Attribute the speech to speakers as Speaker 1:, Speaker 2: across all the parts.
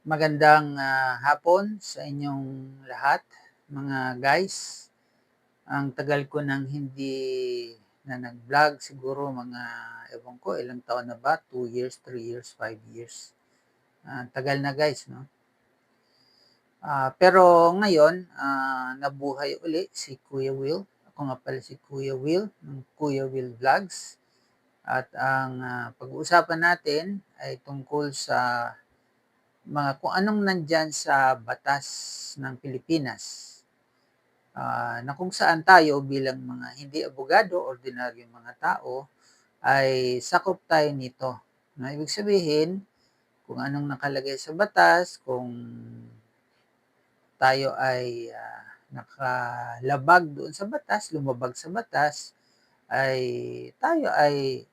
Speaker 1: Magandang hapon sa inyong lahat, mga guys. Ang tagal ko nang hindi na nag-vlog, siguro mga, ewan ko, ilang taon na ba? 2 years, 3 years, 5 years. Tagal na guys, no? Pero ngayon, nabuhay uli si Kuya Will. Ako nga pala si Kuya Will, ng Kuya Will Vlogs. At ang pag-uusapan natin ay tungkol sa mga kung anong nandyan sa batas ng Pilipinas, na kung saan tayo bilang mga hindi abogado, ordinaryong mga tao, ay sakop tayo nito. Na ibig sabihin, kung anong nakalagay sa batas, kung tayo ay nakalabag doon sa batas, lumabag sa batas, ay tayo ay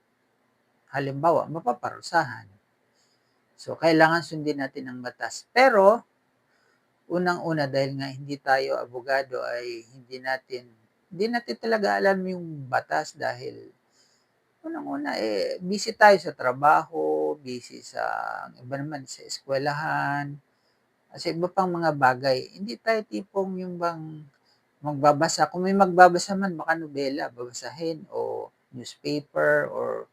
Speaker 1: halimbawa mapaparusahan. So, kailangan sundin natin ang batas. Pero, unang-una dahil nga hindi tayo abogado ay hindi natin talaga alam yung batas dahil unang-una, busy tayo sa trabaho, busy sa ang iba naman sa eskuwelahan, sa iba pang mga bagay. Hindi tayo tipong yung bang magbabasa, kung may magbabasa man baka nobela babasahin o newspaper or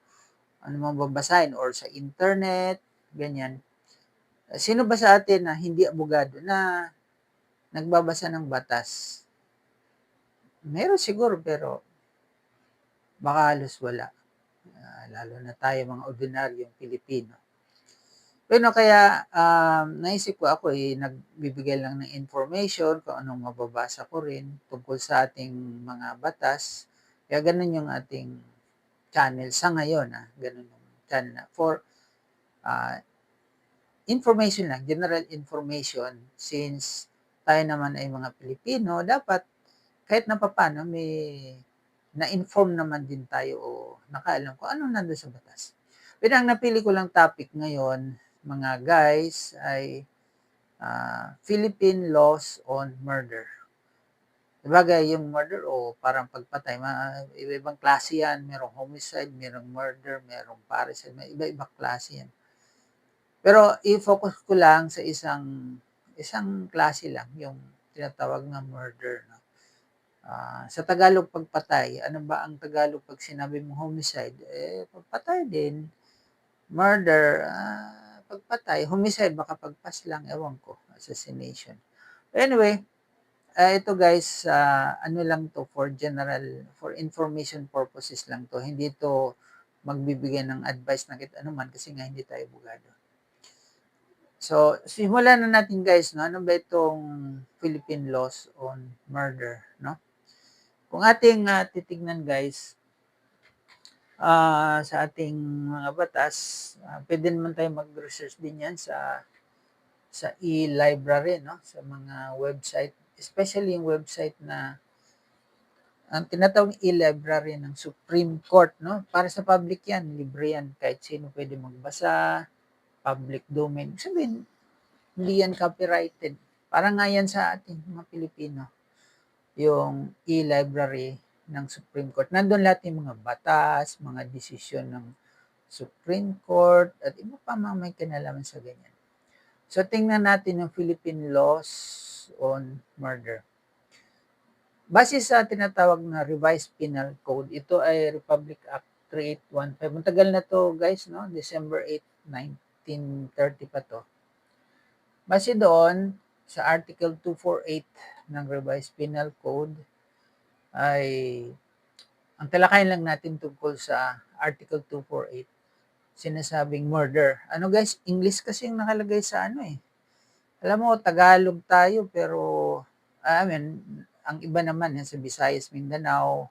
Speaker 1: ano mang babasahin or sa internet, ganyan. Sino ba sa atin na hindi abogado na nagbabasa ng batas? Meron siguro pero baka halos wala, lalo na tayo mga ordinaryong Pilipino. Pero kaya, naisip ko ako, nagbibigay lang ng information kung anong mababasa ko rin tungkol sa ating mga batas. Kaya gano'n yung ating channel sa ngayon, gano'n yung channel na for, information lang, general information. Since tayo naman ay mga Pilipino, dapat kahit na papaano may na-inform naman din tayo o nakaalam kung anong nandun sa batas. Pero ang napili ko lang topic ngayon, mga guys, ay Philippine laws on murder. Sabagay yung murder o parang pagpatay, iba-ibang klase yan. Merong homicide, merong murder, merong parricide, may iba-ibang klase yan. Pero i-focus ko lang sa isang klase lang, yung tinatawag na murder. No? Sa Tagalog, pagpatay. Ano ba ang Tagalog pag sinabi mong homicide? Pagpatay din. Murder, pagpatay. Homicide, baka pagpas lang, ewan ko. Assassination. Anyway, ito guys, ano lang to for information purposes lang to. Hindi to magbibigay ng advice na kit anuman kasi nga hindi tayo abogado. So, simulan na natin guys, no? Ano ba itong Philippine laws on murder, no? Kung ating titignan guys, sa ating mga batas, pwede naman tayo mag-research din yan sa e-library, no? Sa mga website, especially yung website na ang tinatawag e-library ng Supreme Court, no? Para sa public yan, libre yan, kahit sino pwede magbasa, public domain. Sabihin, hindi yan copyrighted. Parang nga yan sa ating mga Pilipino, yung e-library ng Supreme Court. Nandun lahat yung mga batas, mga desisyon ng Supreme Court, at iba pa mga may kinalaman sa ganyan. So, tingnan natin yung Philippine laws on murder. Base sa tinatawag na Revised Penal Code, ito ay Republic Act 3815. Matagal na to guys, no? December 8, 1930 pa to. Base doon, sa Article 248 ng Revised Penal Code, ay ang talakayan lang natin tungkol sa Article 248, sinasabing murder. Ano guys, English kasi yung nakalagay sa ano eh. Alam mo, Tagalog tayo pero, ang iba naman sa Visayas, Mindanao,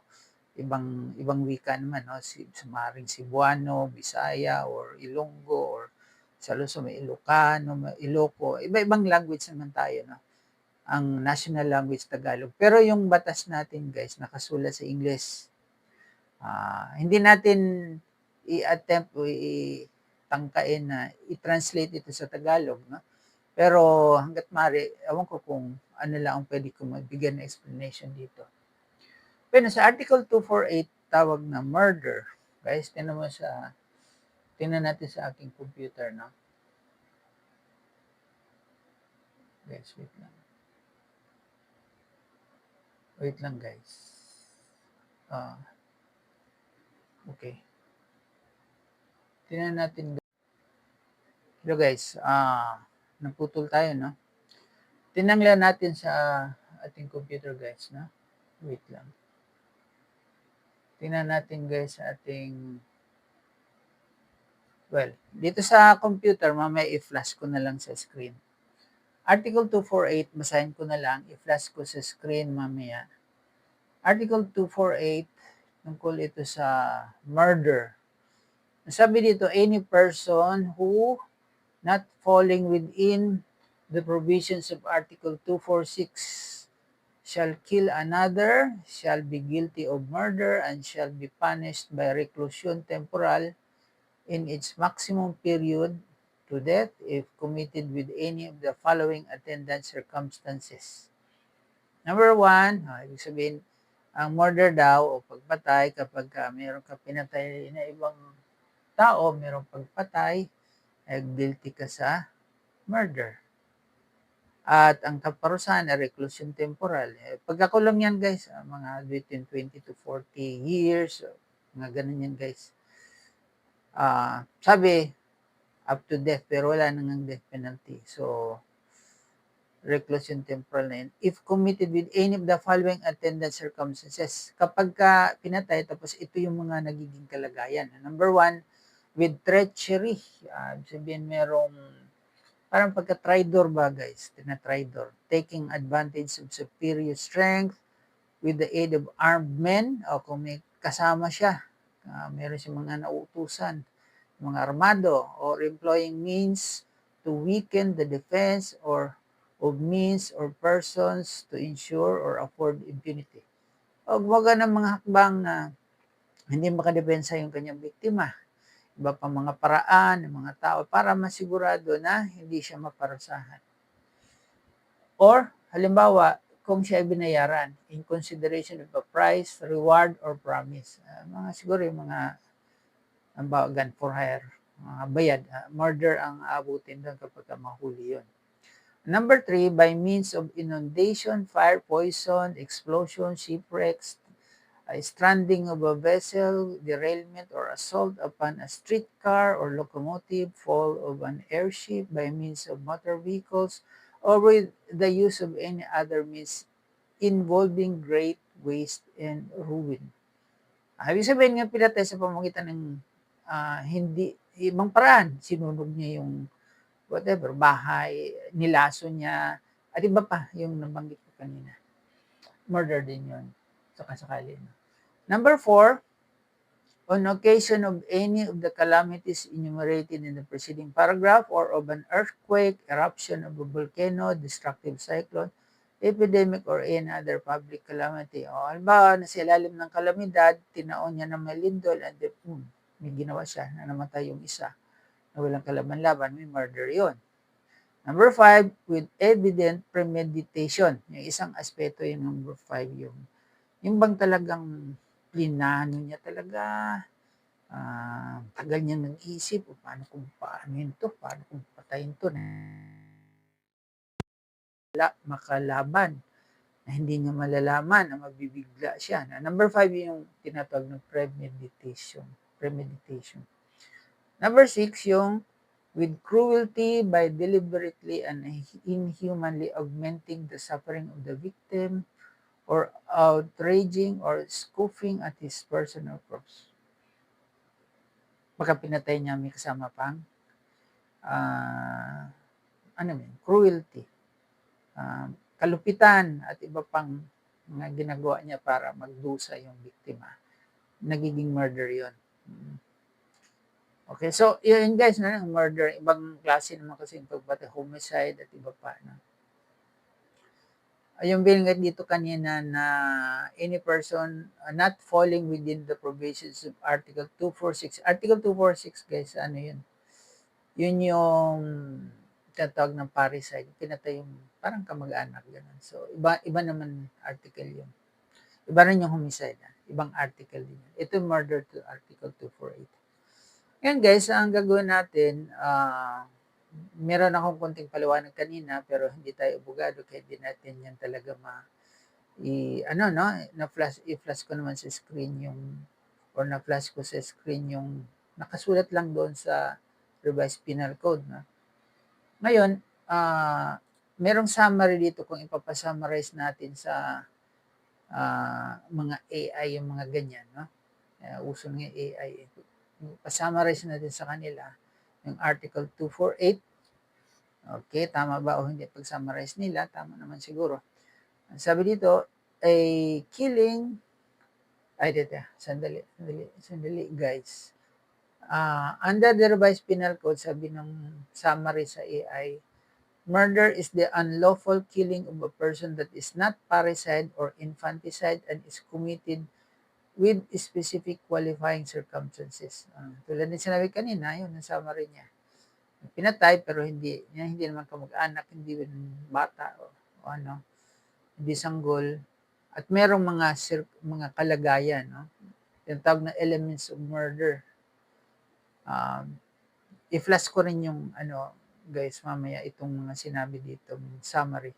Speaker 1: ibang wika naman, no? Maring Cebuano, Bisaya, or Ilonggo, or sa Luzon may Ilocano, may Iloco, iba-ibang language naman tayo, no? Ang national language Tagalog. Pero yung batas natin guys, nakasulat sa English. Hindi natin i-attempt o i-tangkain na i-translate ito sa Tagalog, no? Pero hangga't maaari, ewan ko kung ano lang ang pwede kong magbigay na explanation dito. Pero sa Article 248, tawag na murder. Guys, tingnan natin sa aking computer, no? Guys, wait lang. Wait lang, guys. Okay. Tingnan natin. Hello, guys. Naputol tayo, no? Tingnan lang natin sa ating computer, guys, no? Wait lang. Tingnan natin, guys, sa ating... Well, dito sa computer, mamaya i-flash ko na lang sa screen. Article 248, basahin ko na lang, i-flash ko sa screen mamaya. Article 248, tungkol ito sa murder. Sabi dito, any person who not falling within the provisions of Article 246 shall kill another, shall be guilty of murder, and shall be punished by reclusion temporal in its maximum period to death if committed with any of the following attendant circumstances. Number 1, ibig sabihin, ang murder daw o pagpatay kapag mayroon ka pinatay na ibang tao, mayroong pagpatay, guilty ka sa murder. At ang kaparusahan ay reclusion temporal. Pagkakulong yan, guys, mga between 20 to 40 years, mga ganun yan, guys. Sabi, up to death, pero wala nang death penalty. So, reclusion temporal na yun. If committed with any of the following attendant circumstances, kapag ka pinatay, tapos ito yung mga nagiging kalagayan. Number 1, with treachery. Sabihin merong, parang pagka-tridor ba, guys? Tina-tridor. Taking advantage of superior strength with the aid of armed men, o kung may kasama siya, meron siyang mga nauutusan, mga armado, or employing means to weaken the defense or of means or persons to ensure or afford impunity. O gumawa ng mga hakbang na hindi makadepensa yung kanyang biktima. Iba pang mga paraan ng mga tao para masigurado na hindi siya maparusahan. Or, halimbawa, kung siya ay binayaran in consideration of a price, reward, or promise. Mga siguro yung mga gun for hire, mga bayad, murder ang aabutin doon kapag mahuli yun. Number 3, by means of inundation, fire, poison, explosion, shipwrecks, stranding of a vessel, derailment or assault upon a streetcar or locomotive, fall of an airship by means of motor vehicles, or with the use of any other means involving great waste and ruin. Ibig sabihin nga pinatay sa pamamagitan ng hindi ibang paraan. Sinunog niya yung whatever, bahay, nilaso niya, at iba pa yung nabanggit ko kanina. Murder din yun, sakasakali. Number 4, on occasion of any of the calamities enumerated in the preceding paragraph or of an earthquake, eruption of a volcano, destructive cyclone, epidemic, or any other public calamity. O halimbawa, nasa ilalim ng kalamidad, tinaon niya na may lindol, and may ginawa siya na namatay yung isa na walang kalaban-laban, may murder yon. Number 5, with evident premeditation. Yung isang aspeto yung number 5, yung bang talagang plinano niya talaga, tagal niya nag-isip, paano yun to, paano kung patayin to, makalaban, na hindi niya malalaman, na mabibigla siya. Number 5, yung tinatawag ng premeditation. Number 6, yung with cruelty by deliberately and inhumanly augmenting the suffering of the victim or outraging or scoffing at his personal props. Baka pinatay niya may kasama pang cruelty, kalupitan at iba pang mga ginagawa niya para magdusa yung biktima. Nagiging murder yon. Okay, so yun guys, murder, ibang klase naman kasi yung pagpatay, homicide at iba pa. Yung binanggit dito kanina na any person not falling within the provisions of Article 246. Article 246, guys, ano yun? Yun yung tinatawag ng parricide. Pinatay yung parang kamag-anak, ganun. So, iba naman article yun. Iba rin yung homicide. Ibang article din. Ito murder to Article 248. Yan guys, ang gagawin natin, meron akong konting paliwanag kanina pero hindi tayo abogado kaya di natin yan talaga ano 'no, i-flash ko naman sa screen yung or na-flash ko sa screen yung nakasulat lang doon sa Revised Penal Code 'no. Ngayon, merong summary dito kung ipapa-summarize natin sa, mga AI yung mga ganyan 'no, uso nga yung AI, eh. Ipa-summarize natin sa kanila yung Article 248. Okay, tama ba o hindi pag-summarize nila? Tama naman siguro. Ang sabi dito, a killing ay teka, sandali guys. Under the revised penal code, sabi ng summary sa AI, murder is the unlawful killing of a person that is not parricide or infanticide and is committed with specific qualifying circumstances. Tulad din sinabi kanina, yun ang summary niya. Pinatay pero hindi naman kamag-anak, hindi rin bata o ano, hindi sanggol. At merong mga kalagayan, no? Yung tawag na elements of murder. I-flash ko rin yung ano, guys, mamaya itong mga sinabi dito, summary.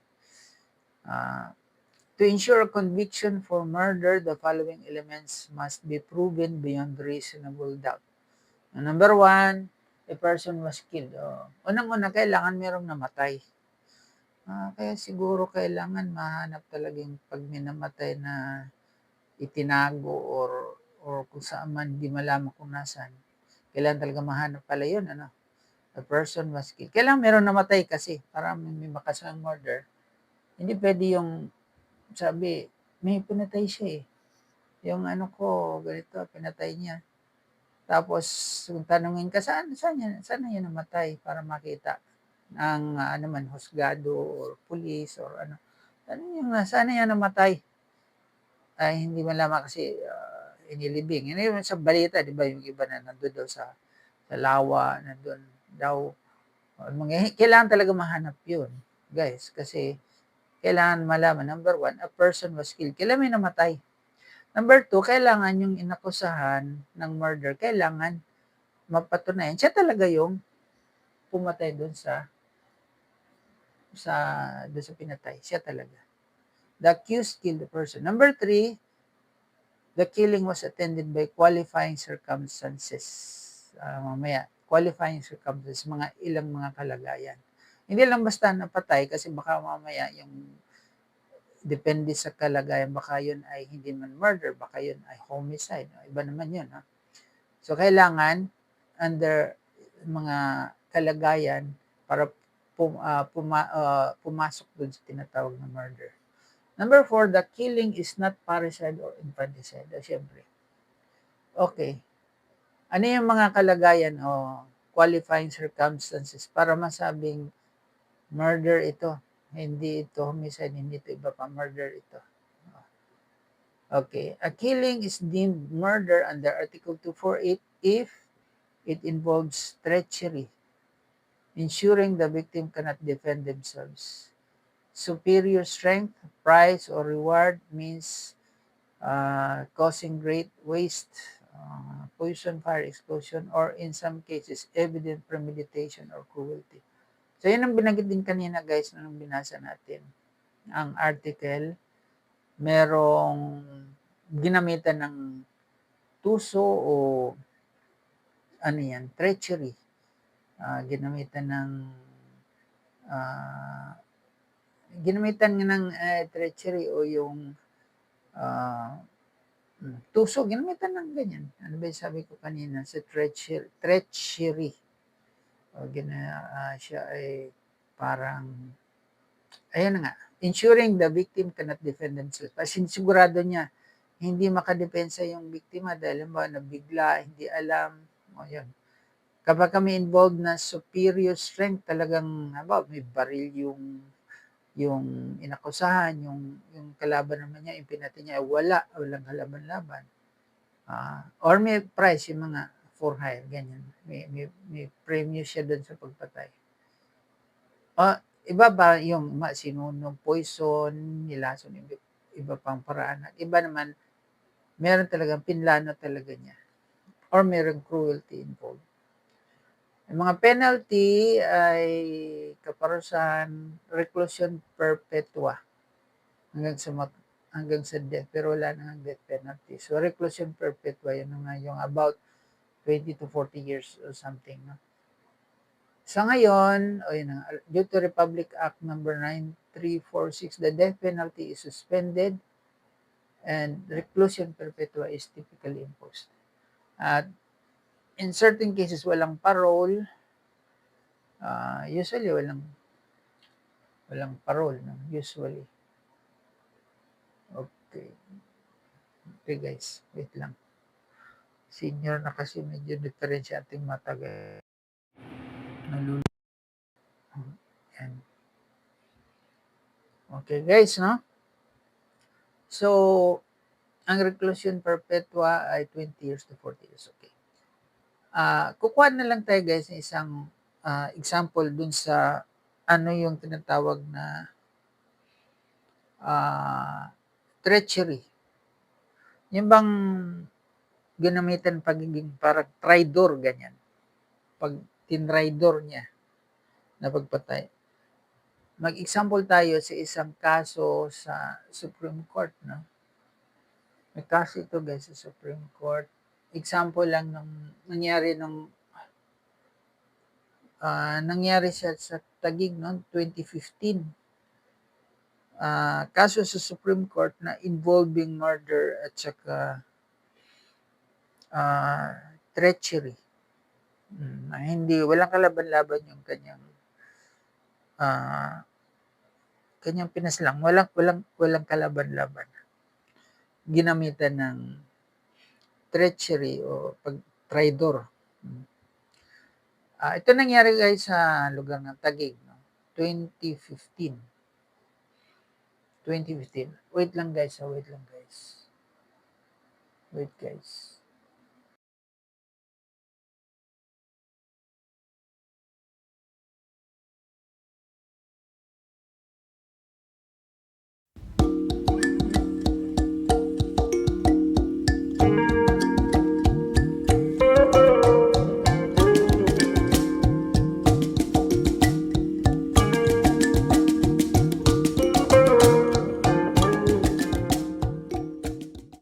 Speaker 1: To ensure conviction for murder, the following elements must be proven beyond reasonable doubt. Number one, a person was killed. Unang-una, kailangan merong namatay. Kaya siguro kailangan mahanap talaga yung pag may namatay na itinago or kung saan man di malaman kung nasaan. Kailangan talaga mahanap pala yun, ano? The person was killed. Kailangan meron namatay kasi para may makasang murder. Hindi pwede yung sabi, may pinatay siya eh. Yung ano ko, ganito, pinatay niya. Tapos, kung tanungin ka, saan na yan namatay para makita ng ano man, husgado or police or ano. Tanungin nga, saan na yan namatay? Ay, hindi malaman kasi inilibing. Yun yung sa balita, di ba, yung iba na nandun daw sa lawa, nandun daw. Kailangan talaga mahanap yun, guys, kasi kailangan malaman, number one, a person was killed. Kailangan may namatay. Number two, kailangan yung inakusahan ng murder, kailangan mapatunayan. Siya talaga yung pumatay doon sa pinatay. Siya talaga. The accused killed the person. Number three, the killing was attended by qualifying circumstances. Qualifying circumstances, mga ilang mga kalagayan. Hindi lang basta napatay kasi baka mamaya yung depende sa kalagayan, baka yun ay hindi man murder, baka yun ay homicide. Iba naman yun. Ha? So, kailangan under mga kalagayan para pumasok dun sa tinatawag na murder. Number 4, the killing is not parricide or infanticide. Siyempre. Okay. Ano yung mga kalagayan o qualifying circumstances para masabing murder ito? Hindi ito homicide, hindi ito iba pa, murder ito. Okay. A killing is deemed murder under Article 248 if it involves treachery, ensuring the victim cannot defend themselves. Superior strength, price, or reward means causing great waste, poison, fire, explosion, or in some cases, evident premeditation or cruelty. So, yun ang binanggit din kanina, guys, nung binasa natin. Ang article, merong ginamitan ng tuso o ano yan, treachery. Ginamitan ng treachery o yung tuso, ginamitan ng ganyan. Ano ba yung sabi ko kanina? Sa treachery. Siya ay parang, ayun na nga, ensuring the victim cannot defend themselves. Sigurado niya, hindi makadepensa yung biktima dahil nabigla, hindi alam, yun. Kapag kami involved na superior strength, talagang may baril yung inakusahan, yung kalaban naman niya, yung pinatay niya, walang kalaban-laban. Or may price, yung mga for hire, ganyan. May premium siya doon sa pagpatay. Iba ba yung sinunog, poison, nilason, iba pang paraan. Iba naman, meron talagang pinlano talaga niya. Or meron cruelty involved. Yung mga penalty ay kaparusahan reclusion perpetua hanggang sa death, pero wala nang death penalty. So reclusion perpetua yun nga yung about 20 to 40 years or something, no? Sa ngayon, due to Republic Act number 9346, the death penalty is suspended and reclusion perpetua is typically imposed. At in certain cases, walang parole. Usually, walang parole, no? Usually. Okay. Okay, guys. Wait lang. Senior na kasi medyo diferensya ating mata, guys. Yan. Okay, guys, no? So, ang reclusion perpetua ay 20 years to 40 years. Okay. Kukuha na lang tayo, guys, ng isang example dun sa ano yung tinatawag na treachery. Yung bang ginamitan pagiging parang traidor, ganyan. Pag tinraidor niya na pagpatay. Mag-example tayo sa isang kaso sa Supreme Court, no? May kaso ito, guys, sa Supreme Court. Example lang ng nangyari siya sa Taguig noong 2015. Kaso sa Supreme Court na involving murder at saka treachery. Walang kalaban-laban yung kanyang pinaslang. Walang kalaban-laban. Ginamitan ng treachery o pag-traidor. Ito nangyari, guys, sa lugar ng Taguig, no? 2015. Wait lang, guys. Wait, guys.